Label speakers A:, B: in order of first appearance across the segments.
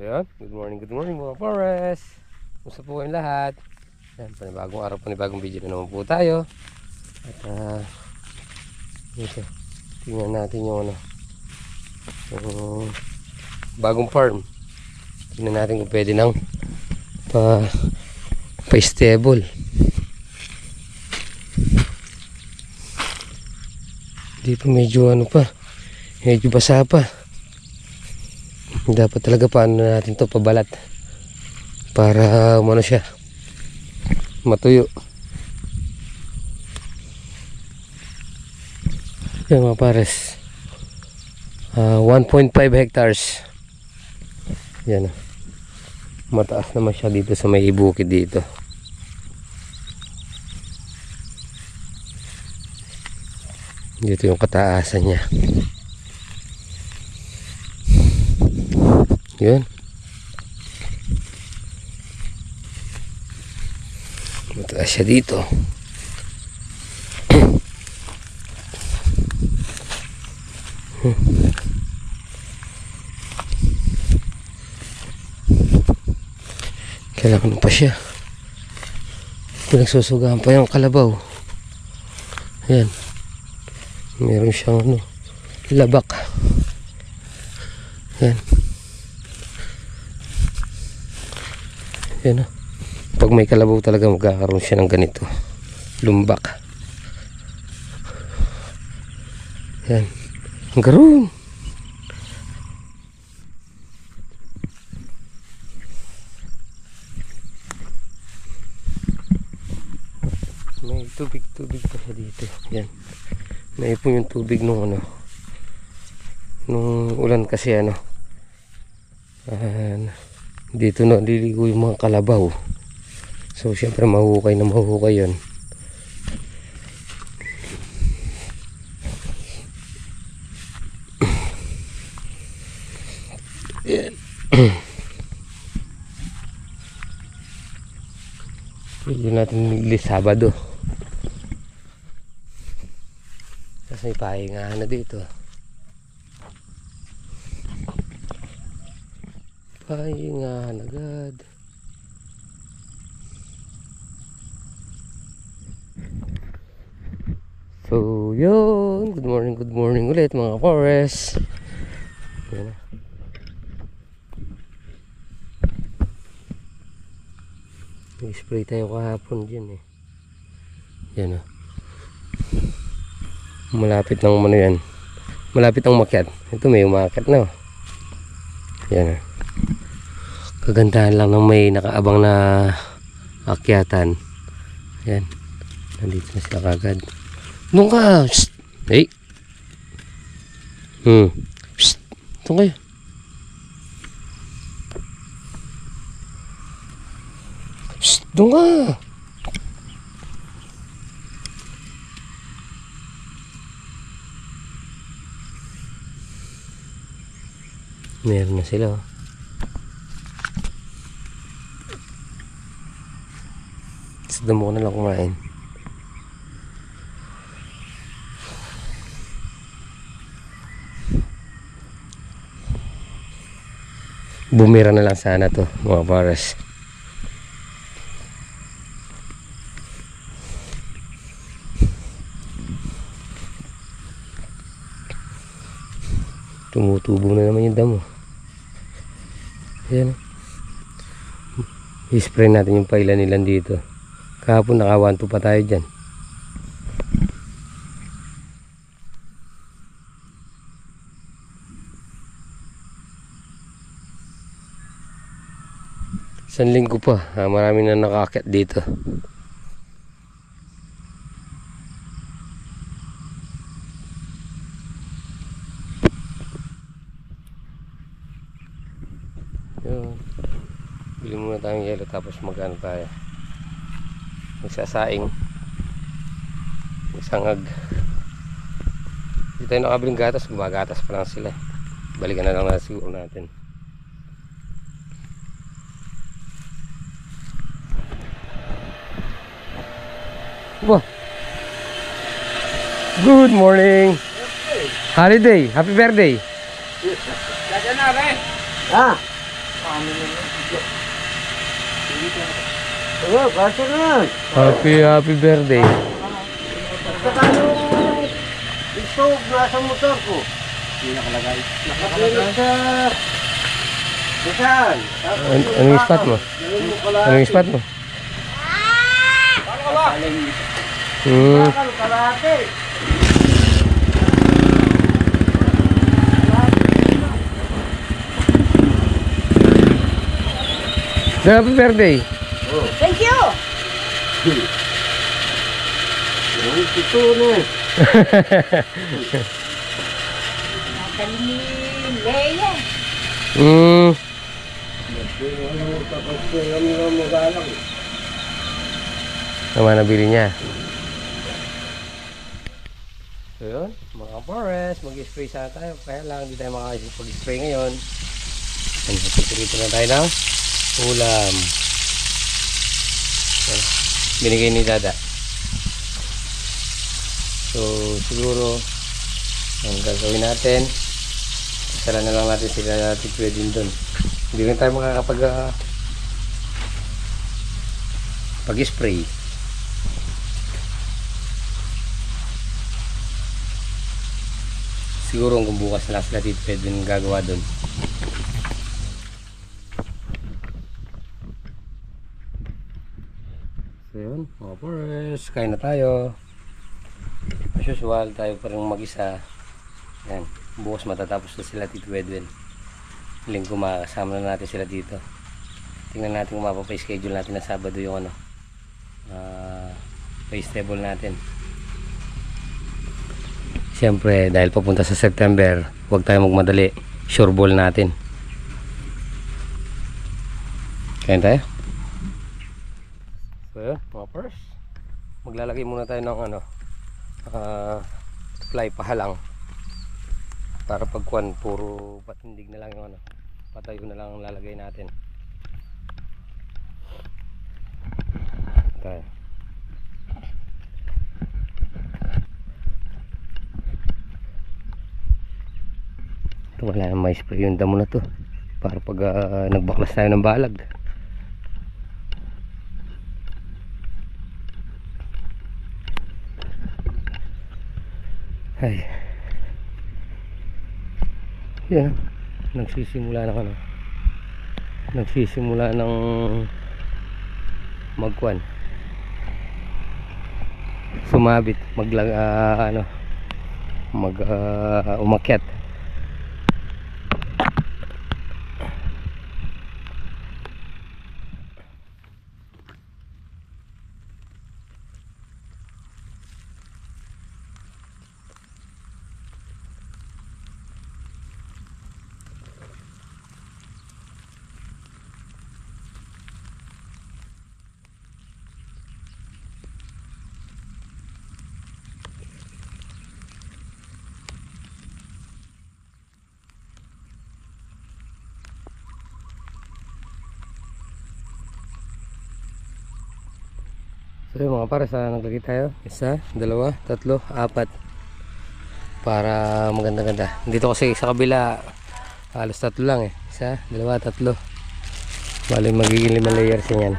A: Ayan, good morning mga forest. Kumusta po kayong lahat? Ayan, panibagong araw, panibagong video na naman po tayo. At ito, tingnan natin yung yung bagong farm. Tingnan natin kung pwede nang pa-stable. Hindi pa, medyo medyo basa pa. Dapat talaga paano natin to pabalat para siya matuyo. Yan mga pares, 1.5 hectares. Yan, mataas naman siya dito sa may bukid dito. Dito yung kataasan niya. Yun. Mataas siya dito. Kailangan pa siya. Pinagsusugahan pa yung kalabaw. Ayan. Meron siyang labak. Ayan. Yan, pag may kalabaw talaga magkakaroon siya ng ganito, lumbak. Yan, ang garoon. May tubig pa siya dito. Yan, naipon yung tubig nung nung ulan kasi dito na liligo yung mga kalabaw. So syempre mahuhukay yun. Yan. Pwede natin niglis Sabado kasi may pahingahan na dito. Pahingahan agad. So yun, good morning ulit mga forest. Yan na. Nag-spray tayo kahapon dyan Yan malapit ng yan. Malapit ang makyat. Ito may umakyat na. Yan kagandahan lang ng may nakaabang na akyatan. Ayan, nandito na sila kagad. Doon ka! Shhh! Hey! Shhh! Doon kayo. Shhh! Doon ka! Meron na sila Damo ko na lang kumain. Bumira na lang sana to mga pares. Tumutubo na naman yung damo. Ayan. I-spray natin yung pailan-ilan dito. Kahapon naka-1-2 pa tayo dyan. Isang linggo pa, marami na nakaakyat dito. Yun. Bili muna tayong yelo tapos magano tayo. Magsasaing, magsangag. Hindi tayo nakabiling gatas, gumagatas pa lang sila. Balikan na lang na siguro natin. Wow. Good morning. Holiday, happy birthday.
B: Dagan na, be.
C: Ah,
B: Oo, kasi na.
A: Happy birthday.
B: Saka yung stove nasa motor ko.
C: Hindi nakalagay.
B: Nakapilot sa... Bisan.
A: Anong spot mo? Anong spot mo?
B: Paano ka ba? Kalahati.
A: Happy birthday.
D: Thank you!
B: Yung ito na.
D: Natalim ni Leia.
B: Tapos yung magalang.
A: Naman nabili niya. So yun, mga forest, mag-spray sana tayo. Kaya lang, hindi tayo makakapag-spray ngayon. Pagpipirito na tayo ng ulam. So, binigay ni Dada. So, siguro, ang gagawin natin, sara na lang natin sila pwedeng doon. Hindi rin tayo makakapag pag-spray. Siguro hanggang bukas na lang sila pwedeng gagawa doon. So yun, mga forest, kain na tayo. As usual, tayo pa rin mag-isa. Yan, bukas matatapos na sila Tito Edwin. Linggo makakasama na natin sila dito. Tingnan natin kung mapapa-schedule natin na Sabado yung ano, vegetable natin. Siyempre, dahil papunta sa September, huwag tayo magmadali. Sure ball natin. Kain tayo. So yun, mga pers, maglalagay muna tayo ng ano, fly pahalang, para pagkuhan puro patindig na lang yung ano, patayo na lang ang lalagay natin. Tayo. Ito, wala nang may spray yung damo na to para pag nagbaklas tayo ng balag. Ay, yan, nagsisimula ng ano, nagsisimula ng magkuhan, sumabit, umakyat. So yun mga pares, naglagay tayo 1, 2, 3, 4 para maganda-ganda. Dito kasi sa kabila halos 3 lang 1, 2, 3. Bali magiging 5 layers yan.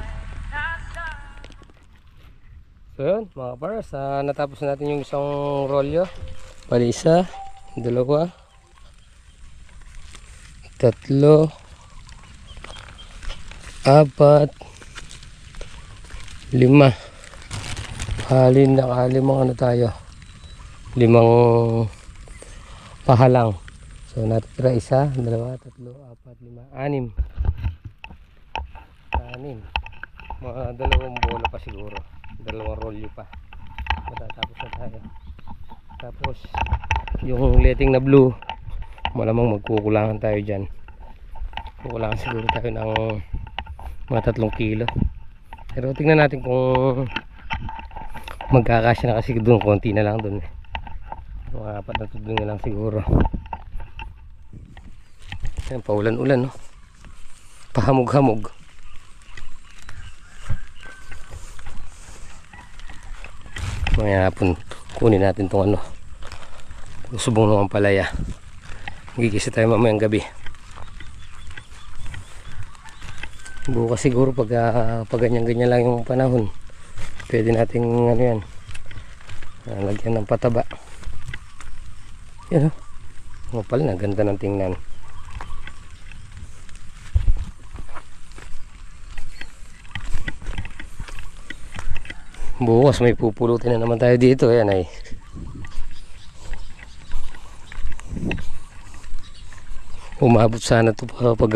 A: So yun mga pares, natapos na natin yung isang rolyo. Bali 1, 2, 3, 4, 5. Halin nakalimang ano tayo, 5 pahalang. So natitira 1, 2, 3, 4, 5, 6. Mga 2 bola pa siguro, 2 rolyo pa matatapos na tayo. Tapos yung letting na blue, malamang magkukulangan tayo dyan. Kukulangan siguro tayo ng mga 3 kilo. Pero tingnan natin kung magkakasya na, kasi doon konti na lang doon. Mga 4 na tudong na lang siguro. Ayan, paulan-ulan no, pahamog-hamog. Mamaya hapon kunin natin tong ano, subong ng palaya. Gigisa tayo mamayang gabi. Bukas siguro pag ganyan-ganyan lang yung panahon, pwede nating ano yan, lagyan ng pataba. Yan o. Pala, ganda ng tingnan. Bukas may pupulutin na naman tayo dito. Ayan ay. Umabot sana ito pag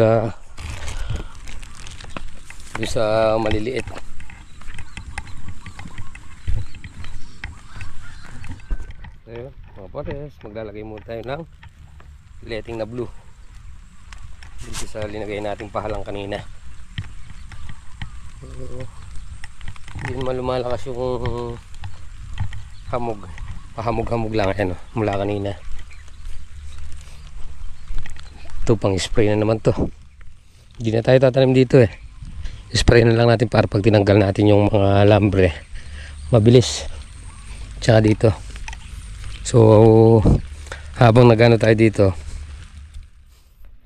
A: yung sa maliliit. Ayun, mga pares, maglalagay muna tayo ng letting na blue dito sa linagay nating pahalang kanina. Hindi naman lumalakas yung hamog, pahamog-hamog lang yan, mula kanina. Ito pang spray na naman to. Hindi na tayo tatanim dito spray na lang natin para pag tinanggal natin yung mga lambre mabilis. Tsaka dito, so habang nagano tayo dito,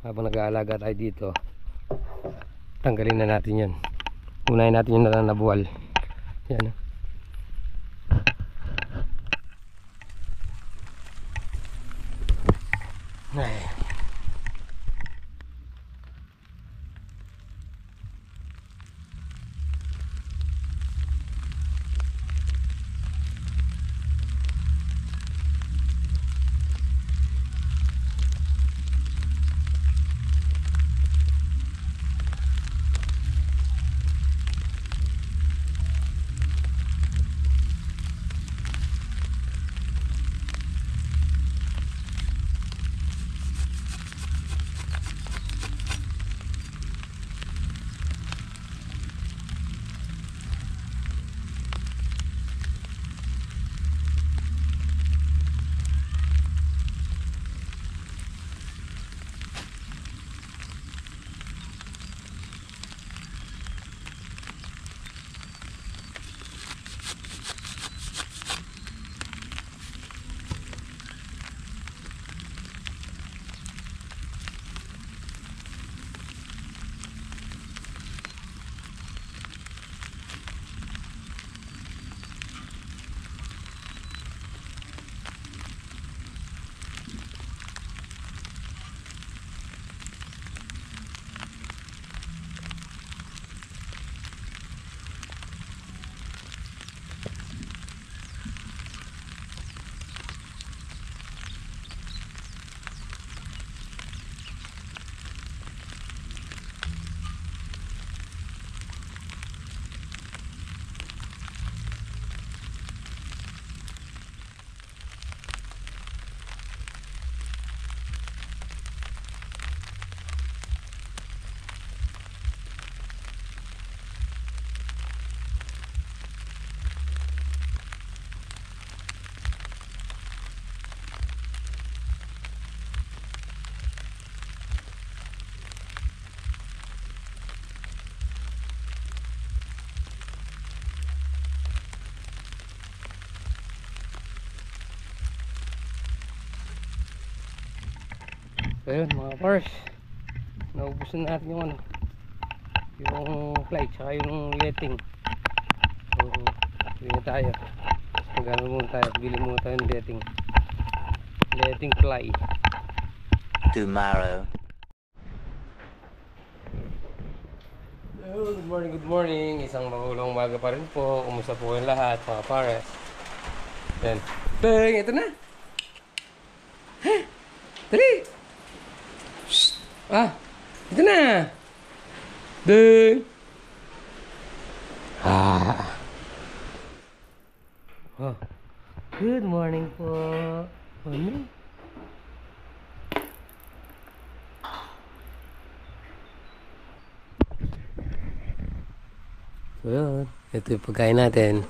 A: habang nag-aalaga tayo dito, tanggalin na natin yan. Unahin natin yung nabuwal. Yan. Ay. So yun mga pars, naubos na natin yung yung fly tsaka yung letting. So bili na tayo, magano muna tayo, bili muna tayo ng letting fly
C: tomorrow.
A: Good morning, good morning. Isang magulang umaga pa rin po. Kumusta po yung lahat mga pares? Yan, bang, ito na. Dali. Ito na. Ding. Good morning po. Ano? So yun, ito yung pagkain natin.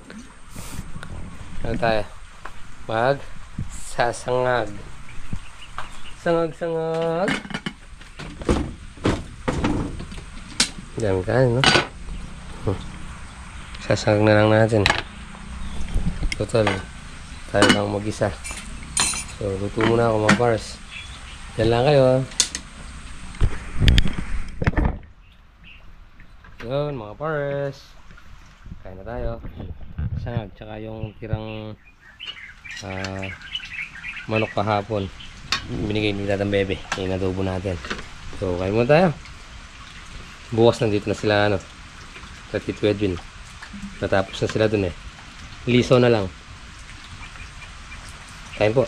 A: Ano tayo? Sasangag. Sangag. Dami kain, no? Sasangag na lang natin. Total, tayo lang mag-isa. So, luto muna ako mga pars. Yan lang kayo. Yun mga pares. Kain na tayo. Sangag, tsaka yung tirang manok kahapon. Binigay ni Tatang Bebe. Yung adobo natin. So, kain muna tayo. Bukas nandito na sila, ano, sa Tito Edwin. Natapos na sila dun eh. Liso na lang. Kain po.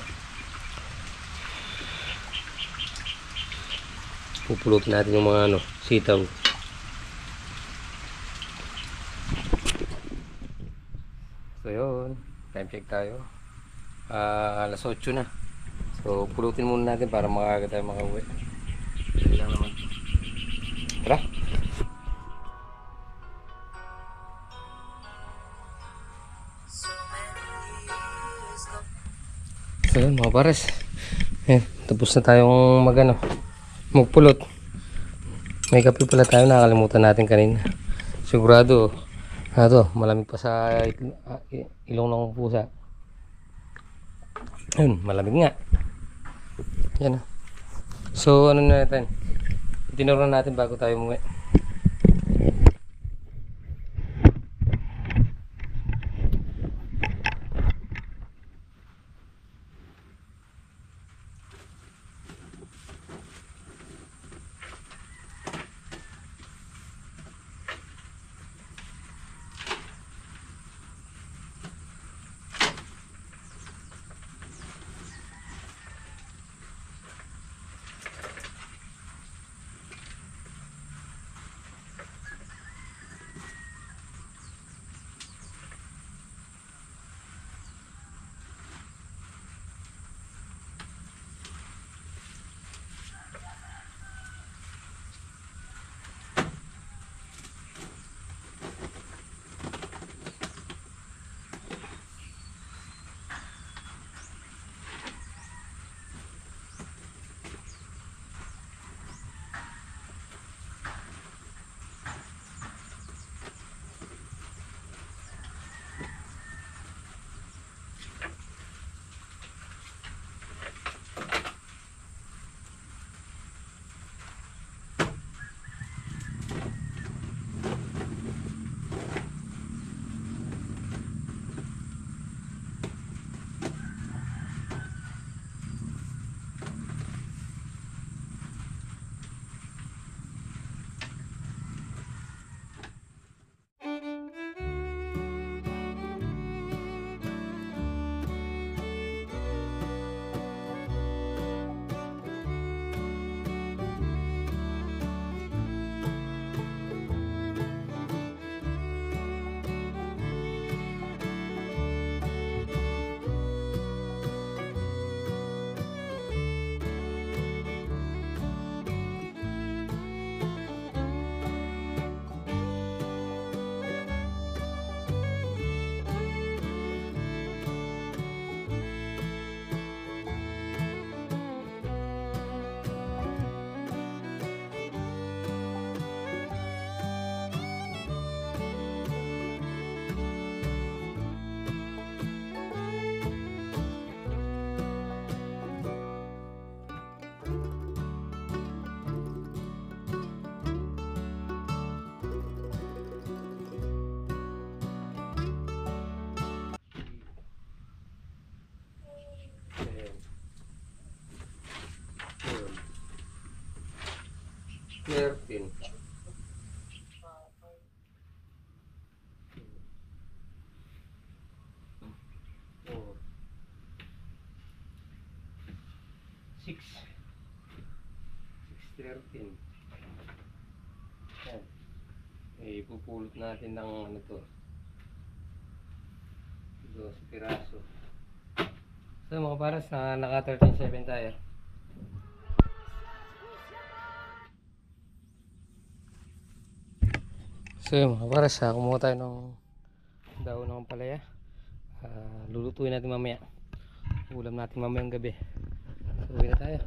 A: Pupulutin natin yung mga, ano, sitaw. So, yun. Time check tayo. Alas 8 na. So, pulutin muna natin para makakaga tayo makauwi. Hindi lang naman. Tara! So yun mga pares. Ayan, tapos na tayong magpulot. May kape pala tayo, nakakalimutan natin kanina. Sigurado, malamig pa sa ilong ng pusa. Ayun, malamig nga. Yan. So ano na natin? Tinuro natin bago tayo umuwi. Nertin. Oh. 613. Yan. Ipupulot natin ng ano to. 12 piraso. So mga paras, naka 13.7 tayo. So yun mga paras, kumuha tayo ng daon ng palaya. Lulutuin natin mamaya. Ulam natin mamayang gabi. So uwi na tayo.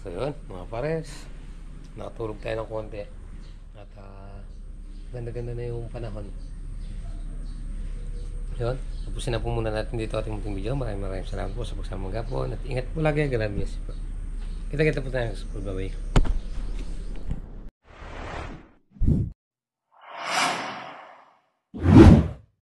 A: So yun mga pares, nakatulog tayo ng konti. At ganda-ganda na yung panahon. Yun, tapusin na po muna natin dito ating munting video. Maraming salamat po sa pagsama mga po. At ingat po lagi. God bless po. Kita-kita po tayo sa school. Bye-bye.